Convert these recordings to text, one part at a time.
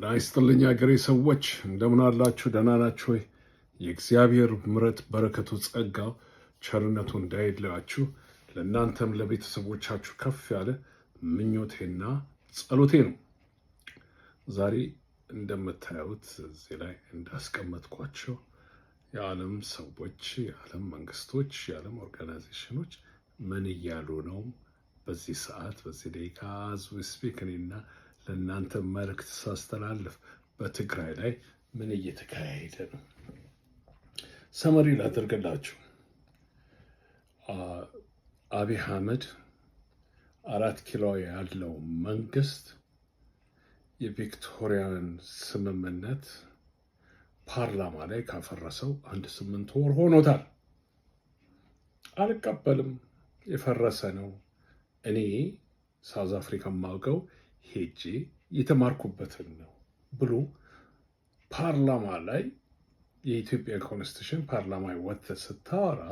ናይስጥልኛ ሀገሬ ሰዎች እንደምን አላችሁ? ደህና ናችሁ ወይ? የእግዚአብሔር ምሕረት በረከቱ፣ ጸጋው፣ ቸርነቱ እንዳይለያችሁ ለእናንተም ለቤተሰቦቻችሁ ከፍ ያለ ምኞቴና ጸሎቴ ነው። ዛሬ እንደምታዩት እዚህ ላይ እንዳስቀመጥኳቸው የዓለም ሰዎች፣ የዓለም መንግስቶች፣ የዓለም ኦርጋናይዜሽኖች ምን እያሉ ነው በዚህ ሰዓት በዚህ ደቂቃ ስፒክ እኔና ለእናንተ መልእክት ሳስተላልፍ በትግራይ ላይ ምን እየተካሄደ ነው? ሰመሪ ላደርግላችሁ። አብይ አህመድ 4 ኪሎ ያለው መንግስት የቪክቶሪያን ስምምነት ፓርላማ ላይ ካፈረሰው 8 ወር ሆኖታል። አልቀበልም፣ የፈረሰ ነው። እኔ ሳውዝ አፍሪካ ማውቀው ሄጄ የተማርኩበትን ነው ብሎ ፓርላማ ላይ የኢትዮጵያ ኮንስቲቱሽን ፓርላማ ወጥተህ ስታወራ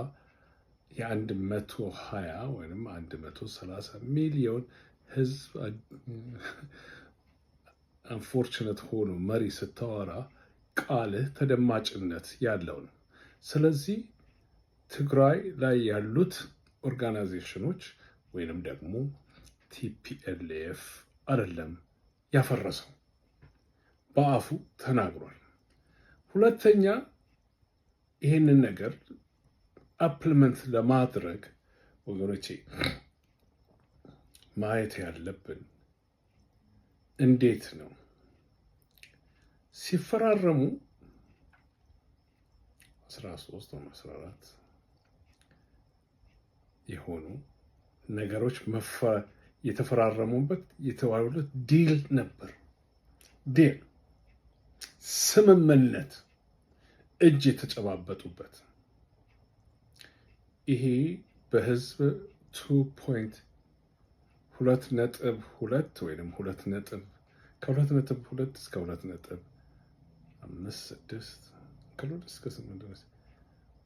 የ120 ወይም 130 ሚሊዮን ህዝብ አንፎርቹኔት ሆኖ መሪ ስታወራ ቃልህ ተደማጭነት ያለው ነው። ስለዚህ ትግራይ ላይ ያሉት ኦርጋናይዜሽኖች ወይንም ደግሞ ቲፒኤልኤፍ አይደለም ያፈረሰው፣ በአፉ ተናግሯል። ሁለተኛ ይህንን ነገር አፕልመንት ለማድረግ ወገኖቼ ማየት ያለብን እንዴት ነው ሲፈራረሙ 13 ወይም 14 የሆኑ ነገሮች የተፈራረሙበት የተዋሉት ዲል ነበር። ዲል ስምምነት፣ እጅ የተጨባበጡበት ይሄ በህዝብ 2.2 ወይም 2.2 እስከ 2.56 ከ2 እስከ 8 ድረስ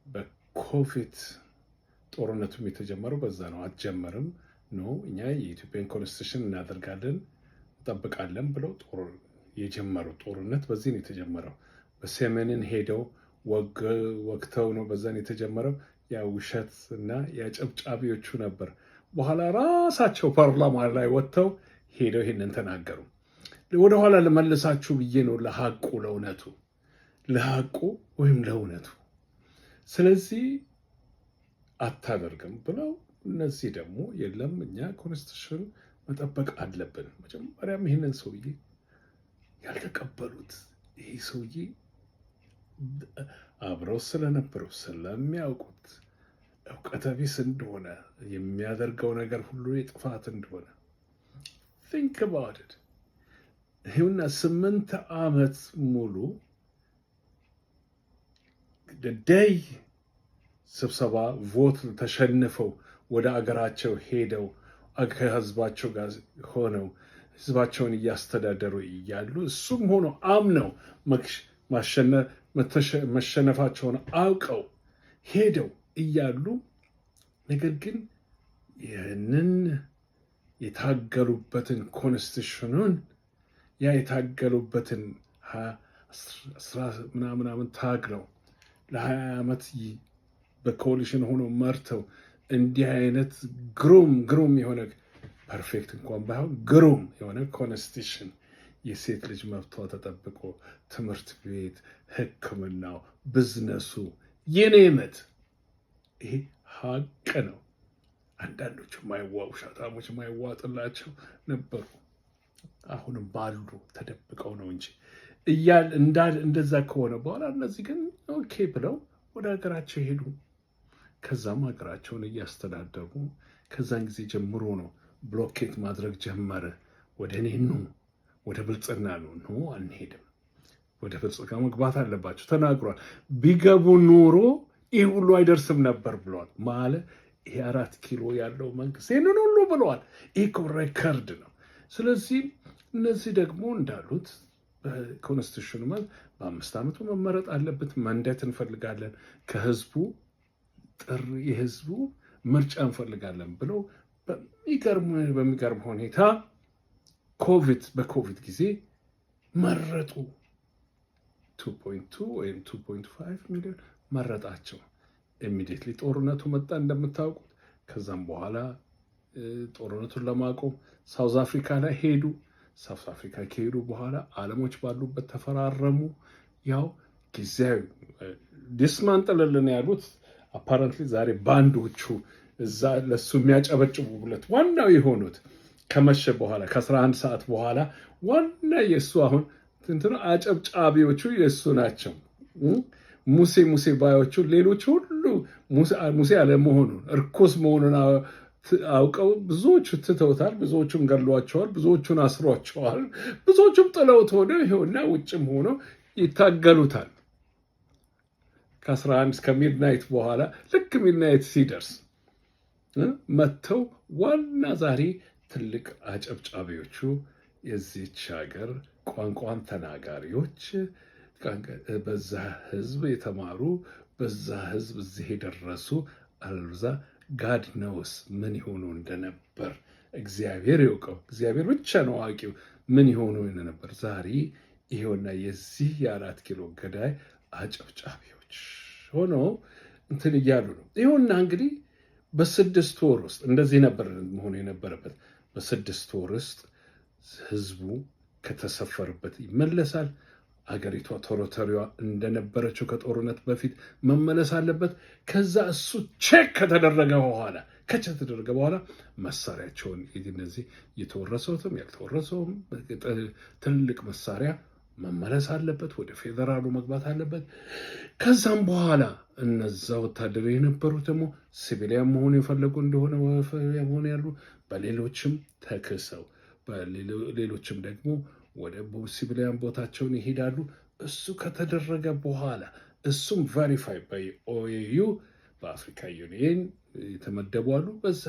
በኮቪድ ጦርነቱም የተጀመረው በዛ ነው። አትጀመርም ነው እኛ የኢትዮጵያን ኮንስቲቱሽን እናደርጋለን እንጠብቃለን ብለው የጀመሩ ጦርነት በዚህ ነው የተጀመረው። በሰሜንን ሄደው ወግተው ነው በዛን የተጀመረው። ያ ውሸት እና ያጨብጫቢዎቹ ነበር። በኋላ ራሳቸው ፓርላማ ላይ ወጥተው ሄደው ይሄንን ተናገሩ። ወደኋላ ልመልሳችሁ ብዬ ነው ለሐቁ ወይም ለእውነቱ። ስለዚህ አታደርግም ብለው እነዚህ ደግሞ የለም እኛ ኮንስቲቱሽን መጠበቅ አለብን። መጀመሪያም ይህንን ሰውዬ ያልተቀበሉት ይህ ሰውዬ አብረው ስለነበረው ስለሚያውቁት እውቀተ ቢስ እንደሆነ የሚያደርገው ነገር ሁሉ የጥፋት እንደሆነ think about it። ይሁንና 8 ዓመት ሙሉ ደይ ስብሰባ ቮት ተሸንፈው ወደ አገራቸው ሄደው ከህዝባቸው ጋር ሆነው ህዝባቸውን እያስተዳደሩ እያሉ እሱም ሆኖ አምነው መሸነፋቸውን አውቀው ሄደው እያሉ ነገር ግን ይህንን የታገሉበትን ኮንስቲቱሽኑን የታገሉበትን 10 ምናምን ታግለው ለ20 ዓመት በኮሊሽን ሆኖ መርተው እንዲህ አይነት ግሩም የሆነ ፐርፌክት እንኳን ባይሆን ግሩም የሆነ ኮንስቲቱሽን የሴት ልጅ መብቷ ተጠብቆ ትምህርት ቤት፣ ሕክምናው፣ ቢዝነሱ የኔመት ይሄ ሀቅ ነው። አንዳንዶቹ ሻታሞች ማይዋጥላቸው ነበሩ። አሁንም ባሉ ተደብቀው ነው እንጂ እንደዛ ከሆነ በኋላ እነዚህ ግን ኦኬ ብለው ወደ ሀገራቸው ሄዱ። ከዛም ሀገራቸውን እያስተዳደሩ ከዛን ጊዜ ጀምሮ ነው ብሎኬት ማድረግ ጀመረ። ወደ እኔ ወደ ብልጽግና ነው አንሄድም፣ ወደ ብልጽግና መግባት አለባቸው ተናግሯል። ቢገቡ ኑሮ ይህ ሁሉ አይደርስም ነበር ብለዋል። ማለት ይሄ 4 ኪሎ ያለው መንግስት ይህንን ሁሉ ብለዋል። ይህ ሬከርድ ነው። ስለዚህ እነዚህ ደግሞ እንዳሉት በኮንስቲቱሽኑ በ5 ዓመቱ መመረጥ አለበት። መንደት እንፈልጋለን ከህዝቡ የህዝቡ ምርጫ እንፈልጋለን ብለው በሚገርም ሁኔታ በኮቪድ ጊዜ መረጡ። 2.2 ወይም 2.5 ሚሊዮን መረጣቸው። ኢሚዲየትሊ ጦርነቱ መጣ እንደምታውቁት። ከዛም በኋላ ጦርነቱን ለማቆም ሳውዝ አፍሪካ ላይ ሄዱ። ሳውዝ አፍሪካ ከሄዱ በኋላ ዓለሞች ባሉበት ተፈራረሙ። ያው ጊዜያዊ ዲስማንጥልልን ያሉት አፓረንትሊ ዛሬ ባንዶቹ እዛ ለሱ የሚያጨበጭቡለት ዋናው የሆኑት ከመሸ በኋላ ከ11 ሰዓት በኋላ ዋና የእሱ አሁን እንትኑ አጨብጫቢዎቹ የእሱ ናቸው። ሙሴ ባዮቹ ሌሎች ሁሉ ሙሴ አለመሆኑን እርኩስ መሆኑን አውቀው ብዙዎቹ ትተውታል። ብዙዎቹን ገድሏቸዋል። ብዙዎቹን አስሯቸዋል። ብዙዎቹም ጥለውት ሆነ ይኸውና ውጭም ሆነው ይታገሉታል። ከ11 እስከ ሚድናይት በኋላ ልክ ሚድናይት ሲደርስ መጥተው ዋና ዛሬ ትልቅ አጨብጫቢዎቹ የዚች ሀገር ቋንቋን ተናጋሪዎች በዛ ህዝብ የተማሩ በዛ ህዝብ እዚህ የደረሱ አልዛ ጋድ ነውስ ምን ይሆኑ እንደነበር እግዚአብሔር ይወቀው። እግዚአብሔር ብቻ ነው አዋቂው ምን ይሆኑ እንደነበር። ዛሬ ይሄውና የዚህ የ4 ኪሎ ገዳይ አጨብጫቢዎች ሆኖ እንትን እያሉ ነው። ይኸውና እንግዲህ በ6 ወር ውስጥ እንደዚህ ነበር መሆኑ የነበረበት። በ6 ወር ውስጥ ህዝቡ ከተሰፈረበት ይመለሳል። አገሪቷ ቴሪቶሪዋ እንደነበረችው ከጦርነት በፊት መመለስ አለበት። ከዛ እሱ ቼክ ከተደረገ በኋላ መሳሪያቸውን እነዚህ የተወረሰውትም ያልተወረሰውም ትልቅ መሳሪያ መመለስ አለበት። ወደ ፌዴራሉ መግባት አለበት። ከዛም በኋላ እነዛ ወታደር የነበሩት ደግሞ ሲቪሊያን መሆን የፈለጉ እንደሆነ መሆን ያሉ በሌሎችም ተክሰው በሌሎችም ደግሞ ወደ ሲቪሊያን ቦታቸውን ይሄዳሉ። እሱ ከተደረገ በኋላ እሱም ቨሪፋይ በኦኤዩ በአፍሪካ ዩኒየን የተመደቡ አሉ። በዛ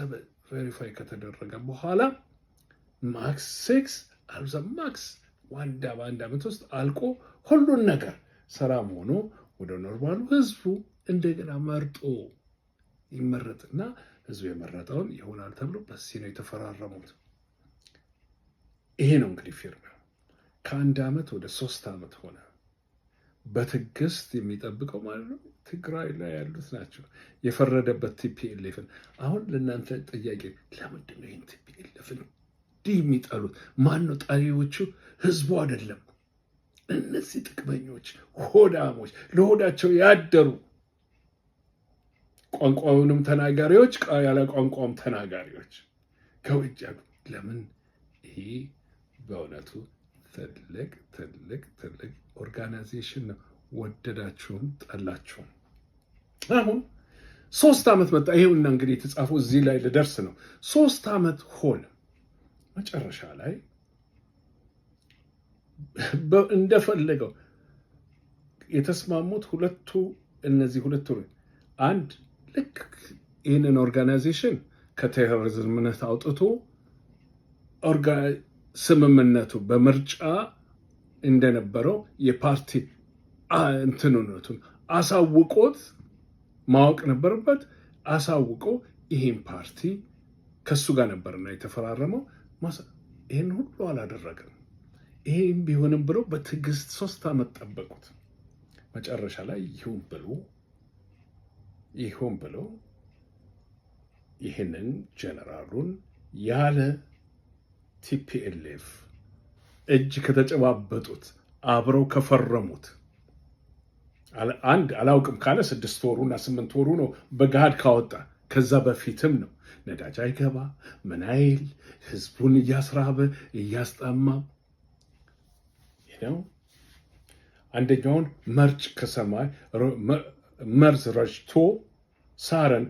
ቨሪፋይ ከተደረገ በኋላ ማክስ 6 አልዛ ማክስ በአንድ ዓመት ውስጥ አልቆ ሁሉን ነገር ሰላም ሆኖ ወደ ኖርማሉ ህዝቡ እንደገና መርጦ ይመረጥና ህዝቡ የመረጠውን ይሆናል ተብሎ በዚህ ነው የተፈራረሙት። ይሄ ነው እንግዲህ ፊርማ ከ1 ዓመት ወደ 3 ዓመት ሆነ። በትዕግስት የሚጠብቀው ማለት ነው። ትግራይ ላይ ያሉት ናቸው የፈረደበት ቲፒኤልኤፍን። አሁን ለእናንተ ጥያቄ ለምንድን ነው ይህን ቲፒኤልኤፍን እንዲህ የሚጠሉት? ማን ነው ጠሪዎቹ? ህዝቡ አይደለም። እነዚህ ጥቅመኞች፣ ሆዳሞች፣ ለሆዳቸው ያደሩ ቋንቋውንም ተናጋሪዎች ያለ ቋንቋውም ተናጋሪዎች ከውጭ ያሉ። ለምን? ይሄ በእውነቱ ትልቅ ኦርጋናይዜሽን ነው። ወደዳችሁም ጠላችሁም። አሁን 3 ዓመት መጣ። ይሄውና እንግዲህ የተጻፈው እዚህ ላይ ልደርስ ነው። 3 ዓመት ሆነ። መጨረሻ ላይ እንደፈለገው የተስማሙት እነዚህ ሁለቱ አንድ ልክ ይህንን ኦርጋናይዜሽን ከቴሮሪዝምነት አውጥቶ ስምምነቱ በምርጫ እንደነበረው የፓርቲ እንትኑነቱን አሳውቆት ማወቅ ነበረበት። አሳውቆ ይሄን ፓርቲ ከሱ ጋር ነበርና የተፈራረመው። ይህን ሁሉ አላደረገም። ይህም ቢሆንም ብለው በትዕግስት 3 ዓመት ጠበቁት። መጨረሻ ላይ ይሁን ብለው ይህንን ጀነራሉን ያለ ቲፒኤልኤፍ እጅ ከተጨባበጡት አብረው ከፈረሙት አንድ አላውቅም ካለ 6 ወሩና 8 ወሩ ነው በገሃድ ካወጣ። ከዛ በፊትም ነው ነዳጅ አይገባ ምን አይል ህዝቡን እያስራበ እያስጠማ ነው። አንደኛውን መርጭ ከሰማይ መርዝ ረጭቶ ሳረን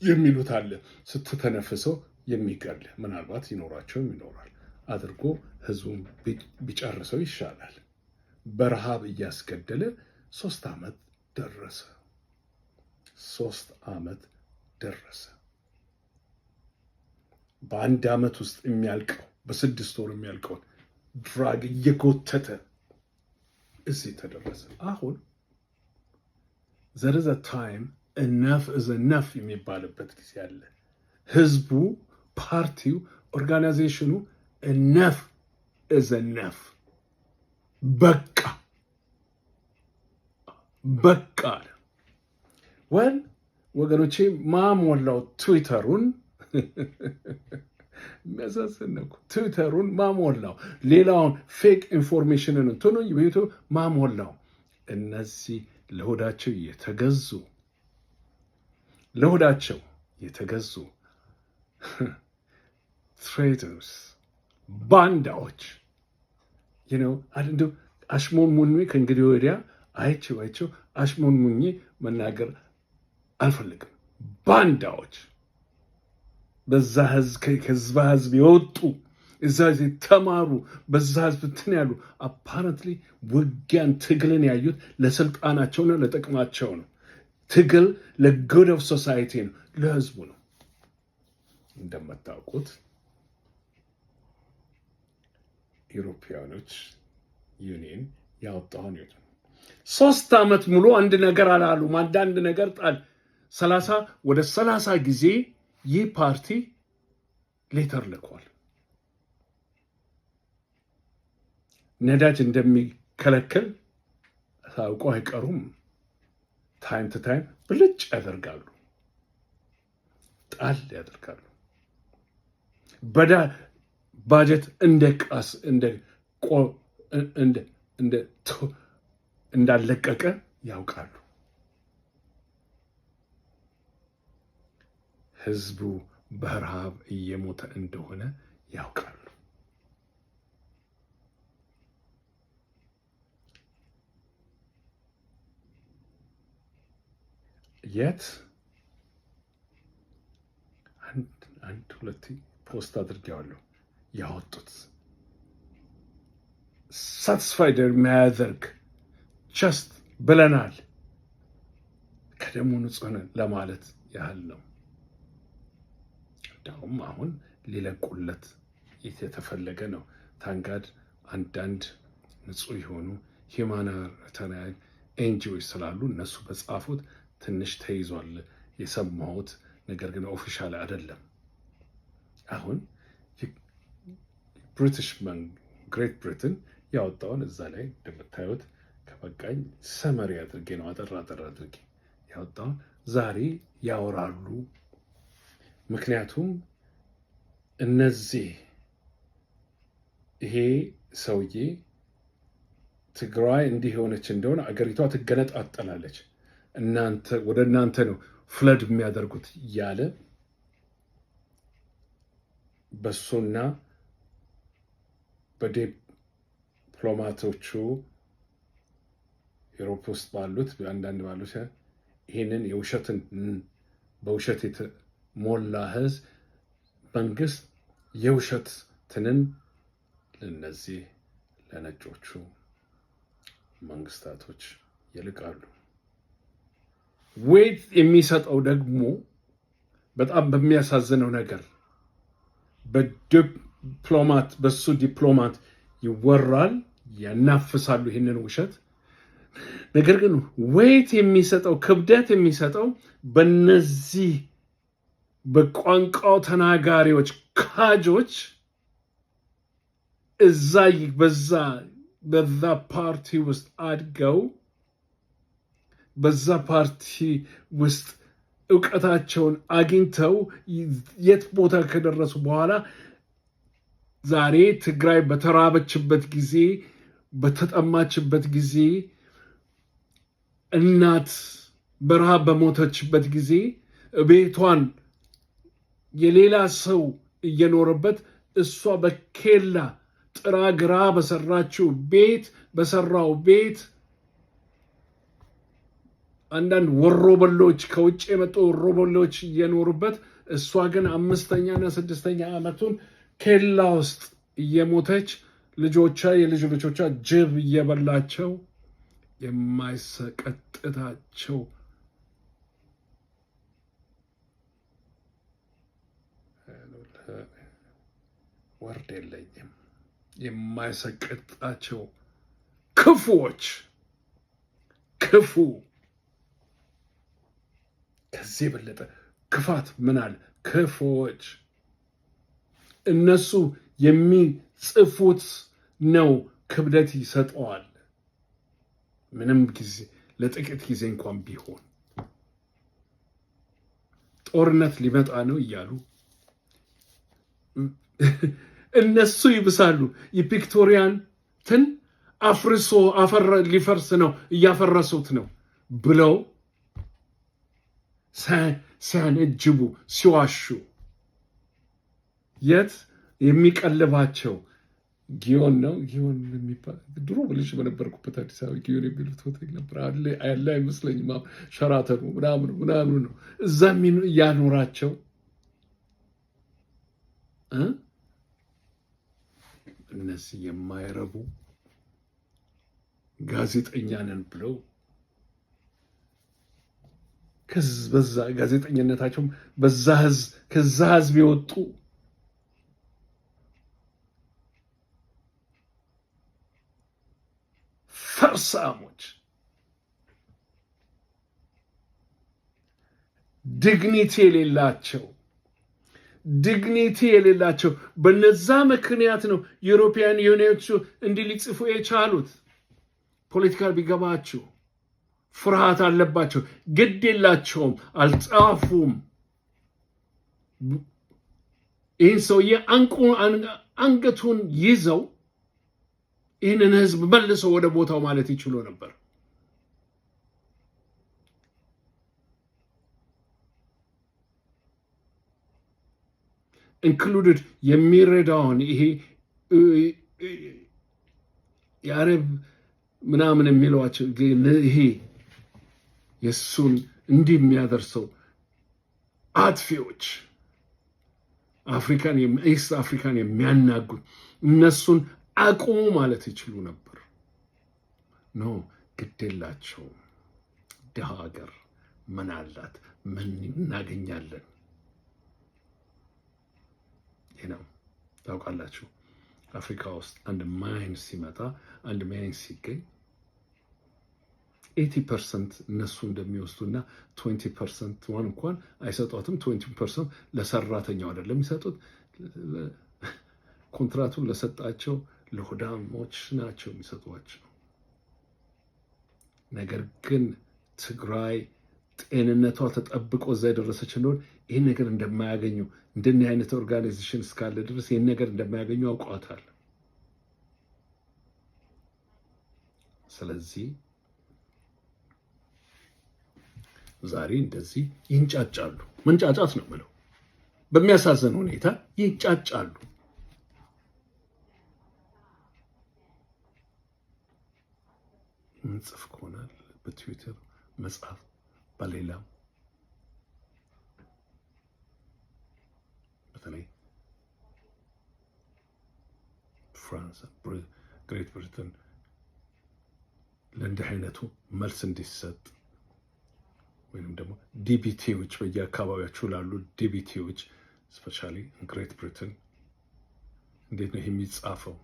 የሚሉት አለ። ስትተነፍሰው የሚገል ምናልባት ይኖራቸውም ይኖራል አድርጎ ህዝቡን ቢጨርሰው ይሻላል። በረሃብ እያስገደለ 3 ዓመት ደረሰ። 3 ዓመት ደረሰ። በ1 ዓመት ውስጥ የሚያልቀው በ6 ወር የሚያልቀውን ድራግ እየጎተተ እዚህ ተደረሰ። አሁን ዘረዘ ታይም እነፍ እዝ ነፍ የሚባልበት ጊዜ አለ። ህዝቡ፣ ፓርቲው፣ ኦርጋናይዜሽኑ እነፍ እዝ ነፍ በቃ አለ። ወገኖቼ ማሞላው ትዊተሩን የሚያሳዝን ነው። ትዊተሩን ማሞላው፣ ሌላውን ፌክ ኢንፎርሜሽንን እንትኑን በዩቱብ ማሞላው። እነዚህ ለሆዳቸው የተገዙ ትሬተርስ ባንዳዎች እንደው አሽሞንሙኜ ከእንግዲህ ወዲያ አይቼው አሽሞንሙኜ መናገር አልፈልግም። ባንዳዎች በዛ ህዝብ የወጡ እዛ የተማሩ በዛ ህዝብ እንትን ያሉ አፓረንትሊ ውጊያን ትግልን ያዩት ለስልጣናቸውና ለጥቅማቸው ነው። ትግል ለጉድ ኦፍ ሶሳይቲ ነው፣ ለህዝቡ ነው። እንደምታውቁት ዩሮፒያኖች ዩኒየን ያወጣውን 3 ዓመት ሙሉ አንድ ነገር አላሉም። አንዳንድ ነገር ጣል 30 ጊዜ ይህ ፓርቲ ሌተር ልኳል። ነዳጅ እንደሚከለከል ታውቀው አይቀሩም። ታይም ቱ ታይም ብልጭ ያደርጋሉ፣ ጣል ያደርጋሉ። ባጀት እንዳለቀቀ ያውቃሉ። ህዝቡ በረሃብ እየሞተ እንደሆነ ያውቃሉ። የት አንድ ሁለት ፖስት አድርጌዋለሁ። ያወጡት ሳትስፋይድ የሚያደርግ ጀስት ብለናል፣ ከደሙ ንጹህ ነን ለማለት ያህል ነው። እንደውም አሁን ሊለቁለት የተፈለገ ነው። ታንጋድ አንዳንድ ንጹህ የሆኑ ሂውማኒታሪያን ኤንጂኦዎች ስላሉ እነሱ በጻፉት ትንሽ ተይዟል የሰማሁት ነገር ግን ኦፊሻል አይደለም። አሁን ግሬት ብሪትን ያወጣውን እዛ ላይ እንደምታዩት ከበቃኝ ሰመሪ አድርጌ ነው አጠር አድርጌ ያወጣውን ዛሬ ያወራሉ። ምክንያቱም ይሄ ሰውዬ ትግራይ እንዲህ የሆነች እንደሆነ አገሪቷ ትገነጣጠላለች፣ ወደ እናንተ ነው ፍለድ የሚያደርጉት እያለ በሱና በዲፕሎማቶቹ ዩሮፕ ውስጥ ባሉት አንዳንድ ባሉት ይህንን በውሸት የተሞላ ህዝብ መንግስት የውሸት ትንን ለነዚህ ለነጮቹ መንግስታቶች ይልቃሉ። ዌት የሚሰጠው ደግሞ በጣም በሚያሳዝነው ነገር በሱ ዲፕሎማት ይወራል፣ ያናፍሳሉ ይህንን ውሸት። ነገር ግን ዌት የሚሰጠው ክብደት የሚሰጠው በነዚህ በቋንቋው ተናጋሪዎች ካጆች በዛ ፓርቲ ውስጥ አድገው በዛ ፓርቲ ውስጥ እውቀታቸውን አግኝተው የት ቦታ ከደረሱ በኋላ ዛሬ ትግራይ በተራበችበት ጊዜ፣ በተጠማችበት ጊዜ፣ እናት በረሃብ በሞተችበት ጊዜ ቤቷን የሌላ ሰው እየኖረበት እሷ በኬላ ጥራ ግራ በሰራው ቤት አንዳንድ ወሮበሎች ከውጭ የመጡ ወሮበሎች እየኖሩበት እሷ ግን 5ኛና 6ኛ ዓመቱን ኬላ ውስጥ እየሞተች የልጅ ልጆቿ ጅብ እየበላቸው የማይሰቀጥታቸው ወርድ የለኝም፣ የማይሰቀጥጣቸው ክፉዎች ክፉ ከዚህ የበለጠ ክፋት ምን አለ? ክፉዎች እነሱ የሚጽፉት ነው ክብደት ይሰጠዋል። ምንም ጊዜ ለጥቂት ጊዜ እንኳን ቢሆን ጦርነት ሊመጣ ነው እያሉ እነሱ ይብሳሉ። የቪክቶሪያን ትን አፍርሶ ሊፈርስ ነው እያፈረሱት ነው ብለው ሲያነጅቡ ሲዋሹ የት የሚቀልባቸው ጊዮን ነው። ጊዮን የሚባል ድሮ ልጅ በነበርኩበት አዲስ አበባ ጊዮን የሚሉት ሆቴል ነበር ያለ አይመስለኝም። ሸራተኑ ምናምኑ ነው እዛ እያኖራቸው እነዚህ የማይረቡ ጋዜጠኛ ነን ብለው በዛ ጋዜጠኝነታቸው ከዛ ህዝብ የወጡ ፈርሳሞች ዲግኒቲ የሌላቸው በነዛ ምክንያት ነው ዩሮፒያን ዩኒዮኖቹ እንዲህ ሊጽፉ የቻሉት። ፖለቲካል ቢገባችሁ ፍርሃት አለባቸው። ግድ የላቸውም፣ አልጻፉም። ይህን ሰውዬ አንገቱን ይዘው ይህንን ህዝብ መልሰው ወደ ቦታው ማለት ይችሉ ነበር። ኢንክሉድድ የሚረዳውን ይሄ የአረብ ምናምን የሚሏቸው ይሄ የእሱን እንዲህ የሚያደርሰው አጥፊዎች ኢስት አፍሪካን የሚያናጉት እነሱን አቁሙ ማለት ይችሉ ነበር። ኖ ግዴላቸውም። ድሃ ሀገር ምን አላት? ምን እናገኛለን? ይህ ነው ታውቃላችሁ። አፍሪካ ውስጥ አንድ ማይን ሲመጣ አንድ ማይን ሲገኝ 80% እነሱ እንደሚወስዱና 20% ዋን እንኳን አይሰጧትም። 20% ለሰራተኛው አይደለም የሚሰጡት፣ ኮንትራቱን ለሰጣቸው ለሆዳሞች ናቸው የሚሰጧቸው። ነገር ግን ትግራይ ጤንነቷ ተጠብቆ እዛ የደረሰች እንደሆን ይህን ነገር እንደማያገኙ እንደዚህ አይነት ኦርጋናይዜሽን እስካለ ድረስ ይህን ነገር እንደማያገኙ አውቀዋታል። ስለዚህ ዛሬ እንደዚህ ይንጫጫሉ። መንጫጫት ነው የምለው። በሚያሳዝን ሁኔታ ይንጫጫሉ። ምንጽፍ ከሆናል በትዊተር መጽሐፍ፣ በሌላም በተለይ ፍራንስ፣ ግሬት ብሪተን ለእንዲህ አይነቱ መልስ እንዲሰጥ ወይም ደግሞ ዲቢቲዎች በየአካባቢያችሁ ላሉ ዲቢቲዎች ስፔሻሊ ግሬት ብሪተን እንዴት ነው የሚጻፈው?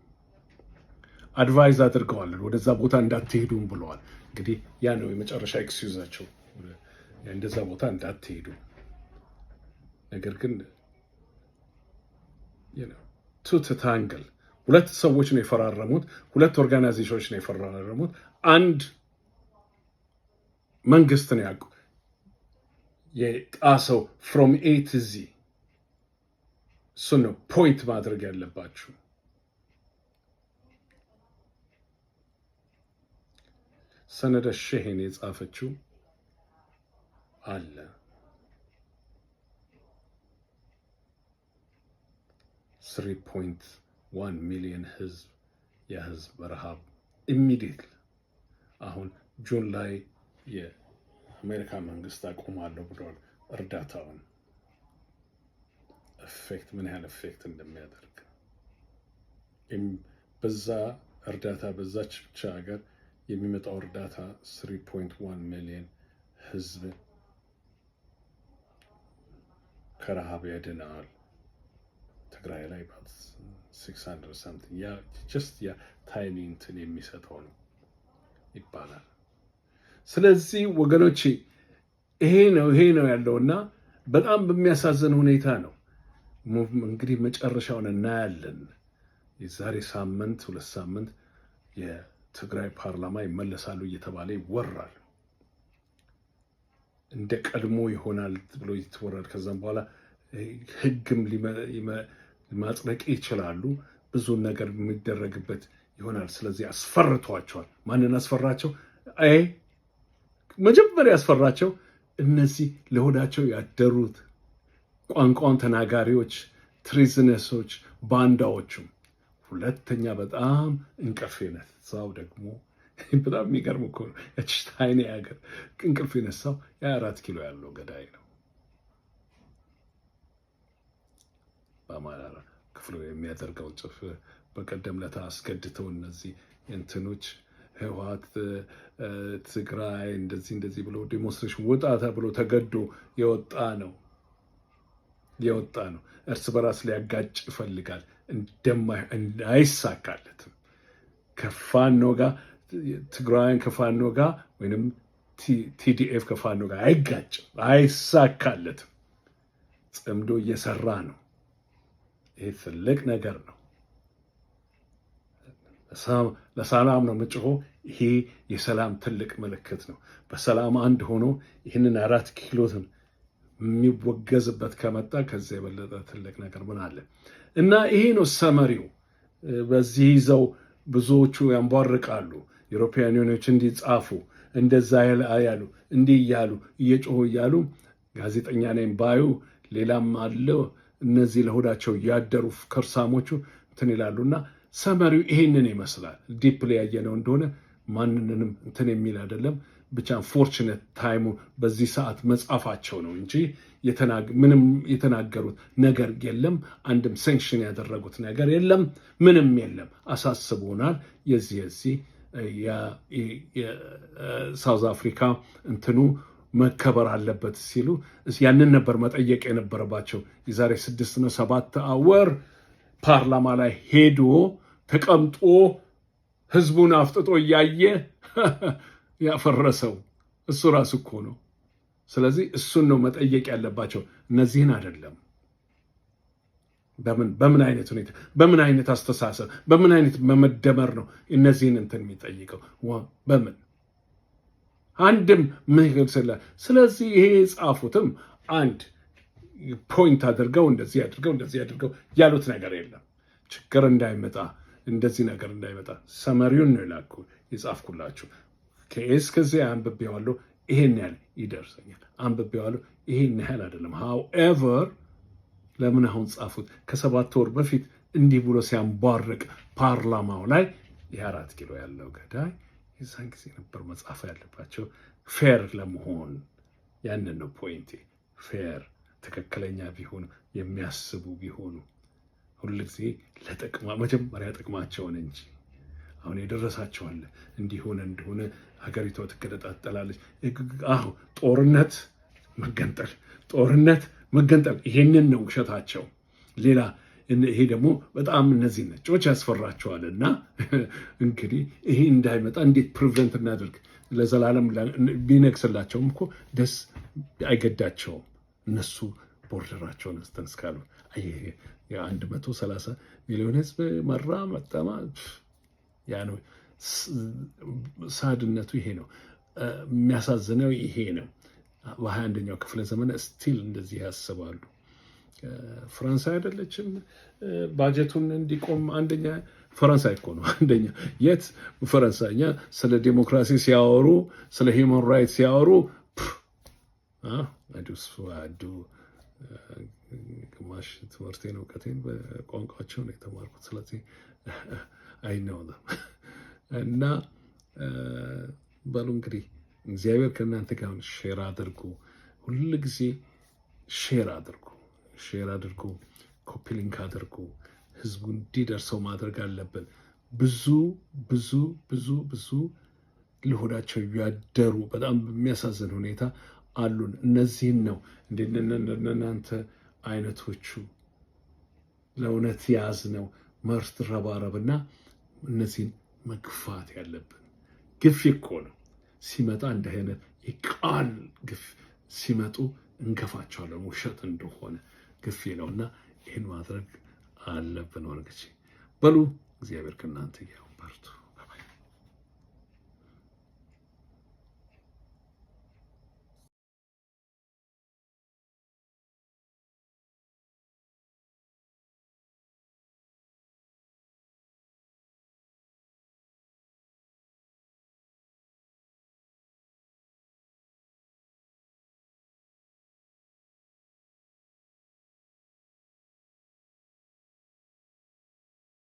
አድቫይዝ አድርገዋለን። ወደዛ ቦታ እንዳትሄዱም ብለዋል። እንግዲህ ያ ነው የመጨረሻ ኤክስኪውዛቸው፣ እንደዛ ቦታ እንዳትሄዱ። ነገር ግን ቱት ታንግል ሁለት ሰዎች ነው የፈራረሙት፣ ሁለት ኦርጋናይዜሽኖች ነው የፈራረሙት። አንድ መንግስት ነው የጣሰው ፍሮም ኤ ቱ ዚ። እሱን ነው ፖይንት ማድረግ ያለባችሁ። ሰነደ ሼህን የጻፈችው አለ። $3.1 ሚሊዮን ህዝብ የህዝብ ረሃብ ኢሚዲየት አሁን ጁን ላይ የአሜሪካ መንግስት አቆማለሁ ብሏል። እርዳታውን ምን ያህል ኤፌክት እንደሚያደርግ በዛ እርዳታ በዛች ብቻ ሀገር የሚመጣው እርዳታ 3.1 ሚሊዮን ህዝብ ከረሃብ ያድናል። ትግራይ ላይ 600 something ያ ታይኒ እንትን የሚሰጠው ነው ይባላል። ስለዚህ ወገኖቼ ይሄ ነው ያለውና በጣም በሚያሳዝን ሁኔታ ነው። እንግዲህ መጨረሻውን እናያለን። የዛሬ ሳምንት 2 ሳምንት የትግራይ ፓርላማ ይመለሳሉ እየተባለ ይወራል። እንደ ቀድሞ ይሆናል ብሎ ይተወራል። ከዛም በኋላ ህግም ማጽደቅ ይችላሉ። ብዙ ነገር የሚደረግበት ይሆናል። ስለዚህ አስፈርቷቸዋል። ማንን አስፈራቸው? መጀመሪያ ያስፈራቸው እነዚህ ለሆዳቸው ያደሩት ቋንቋውን ተናጋሪዎች፣ ትሪዝነሶች፣ ባንዳዎቹም። ሁለተኛ በጣም እንቅልፍ የነሳው ደግሞ በጣም የሚገርም እኮ ነው። ታይኔ ሀገር እንቅልፍ የነሳው የ4 ኪሎ ያለው ገዳይ ነው። በአማራ ክፍሉ የሚያደርገው ጽፍ በቀደም ለታ አስገድተው እነዚህ እንትኖች ህወሓት ትግራይ እንደዚህ ብሎ ዴሞንስትሬሽን ወጣ ተብሎ ተገዶ የወጣ ነው። እርስ በራስ ሊያጋጭ ይፈልጋል። አይሳካለትም። ከፋኖ ጋር ትግራይን ከፋኖ ጋር ወይንም ቲዲኤፍ ከፋኖ ጋር አይጋጭም፣ አይሳካለትም። ጽምዶ እየሰራ ነው። ይሄ ትልቅ ነገር ነው። ለሰላም ነው የምጮኸው። ይሄ የሰላም ትልቅ ምልክት ነው። በሰላም አንድ ሆኖ ይህንን 4 ኪሎትን የሚወገዝበት ከመጣ ከዚያ የበለጠ ትልቅ ነገር ምን አለ? እና ይሄ ነው ሰመሪው። በዚህ ይዘው ብዙዎቹ ያንቧርቃሉ። ዩሮፒያን ዩኒዮኖች እንዲጻፉ እንደዛ ያሉ እንዲህ እያሉ እየጮሁ እያሉ ጋዜጠኛ ነኝ ባዩ ሌላም አለው። እነዚህ ለሆዳቸው ያደሩ ከርሳሞቹ እንትን ይላሉና ሰመሪው ይሄንን ይመስላል። ዲፕሊ ያየነው እንደሆነ ማንንም እንትን የሚል አይደለም። ብቻ ፎርቹኔት ታይሙ በዚህ ሰዓት መጻፋቸው ነው እንጂ ምንም የተናገሩት ነገር የለም። አንድም ሳንክሽን ያደረጉት ነገር የለም። ምንም የለም። አሳስቦናል። የዚህ የሳውዝ አፍሪካ እንትኑ መከበር አለበት ሲሉ ያንን ነበር መጠየቅ የነበረባቸው። የዛሬ 6 ነው 7 ወር ፓርላማ ላይ ሄዶ ተቀምጦ ህዝቡን አፍጥጦ እያየ ያፈረሰው እሱ ራሱ እኮ ነው። ስለዚህ እሱን ነው መጠየቅ ያለባቸው፣ እነዚህን አይደለም። በምን አይነት ሁኔታ፣ በምን አይነት አስተሳሰብ፣ በምን አይነት መመደመር ነው እነዚህን እንትን የሚጠይቀው? በምን አንድም ምን ስለ ስለዚህ ይሄ የጻፉትም አንድ ፖይንት አድርገው እንደዚህ አድርገው ያሉት ነገር የለም። ችግር እንዳይመጣ እንደዚህ ነገር እንዳይመጣ ሰመሪውን ነው የላኩ የጻፍኩላችሁ። ከኤስ ከዚህ አንብቤዋለሁ፣ ይሄን ያህል ይደርሰኛል። አንብቤዋለሁ፣ ይሄን ያህል አይደለም። ሃውኤቨር ለምን አሁን ጻፉት? ከ7 ወር በፊት እንዲህ ብሎ ሲያንቧርቅ ፓርላማው ላይ የ4 ኪሎ ያለው ገዳይ የዛን ጊዜ ነበር መጻፍ ያለባቸው። ፌር ለመሆን ያንን ነው ፖይንቴ። ፌር ትክክለኛ ቢሆኑ የሚያስቡ ቢሆኑ ሁልጊዜ መጀመሪያ ጥቅማቸውን እንጂ አሁን የደረሳቸዋለ እንዲሆነ እንደሆነ ሀገሪቷ ትገነጣጠላለች። ጦርነት መገንጠል ይሄንን ነው ውሸታቸው። ሌላ ይሄ ደግሞ በጣም እነዚህ ነጮች ያስፈራቸዋል። እና እንግዲህ ይሄ እንዳይመጣ እንዴት ፕሪቨንት እናደርግ? ለዘላለም ቢነግስላቸውም እኮ ደስ አይገዳቸውም። እነሱ ቦርደራቸውን ስተን እስካሉ 130 ሚሊዮን ህዝብ መራ መጠማ ያ ነው ሳድነቱ። ይሄ ነው የሚያሳዝነው። ይሄ ነው በ21ኛው ክፍለ ዘመን ስቲል እንደዚህ ያስባሉ። ፈረንሳይ አይደለችም ባጀቱን እንዲቆም አንደኛ ፈረንሳይ እኮ ነው አንደኛ። የት ፈረንሳይኛ ስለ ዲሞክራሲ ሲያወሩ ስለ ሂውማን ራይትስ ሲያወሩ አዱ ግማሽ ትምህርቴን እውቀቴን በቋንቋቸው ነው የተማርኩት። ስለዚህ አይነው እና በሉ እንግዲህ እግዚአብሔር ከእናንተ ጋር ሼር አድርጉ። ሁሉ ጊዜ ሼር አድርጉ፣ ኮፒ ሊንክ አድርጉ። ህዝቡ እንዲደርሰው ማድረግ አለብን። ብዙ ለሆዳቸው ያደሩ በጣም በሚያሳዝን ሁኔታ አሉን። እነዚህን ነው እንደናንተ አይነቶቹ ለእውነት ያዝ ነው መርት ረባረብና እነዚህን መግፋት ያለብን። ግፍ እኮ ነው ሲመጣ እንደ አይነት የቃል ግፍ ሲመጡ እንገፋቸዋለን። ውሸት እንደሆነ ግፍ ነውና ይህን ማድረግ አለብን። ወርግቼ በሉ እግዚአብሔር ከእናንተ ጋር በርቱ።